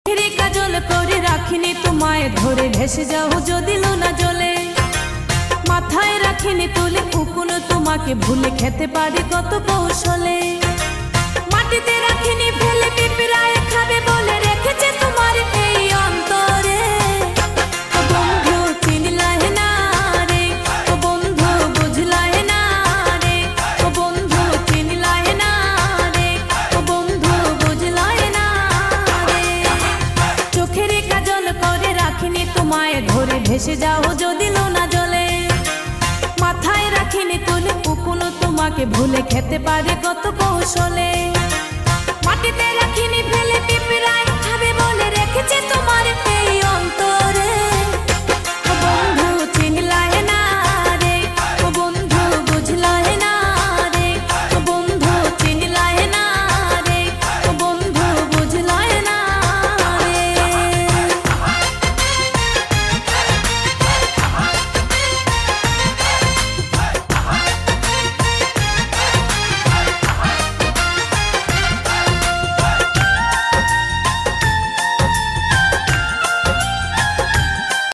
কাজল করে রাখিনি তোমায় ধরে ভেসে যাও যদি লোনা জলে মাথায় রাখিনি তুলে উকুন তোমাকে ভুলে খেতে পারি কত কৌশলে মাটিতে রাখিনি ফেলে পিঁপড়ায় খাবে বলে রেখেছে তোমার এই অন্তরে ও বন্ধু চিনলাহে না রে ও বন্ধু বুঝলাহে না রে ও বন্ধু চিনলাহে না রে ও বন্ধু বুঝলাহে না রে চোখের কাজল করে রাখিনি তোমায় ধরে ভেসে যাও যদি লোনা জলে মাথায় রাখিনি তুলে উকুন তোমাকে ভুলে খেতে পারে কত কৌশলে মাটিতে রাখিনি ফেলে পিঁপড়ায়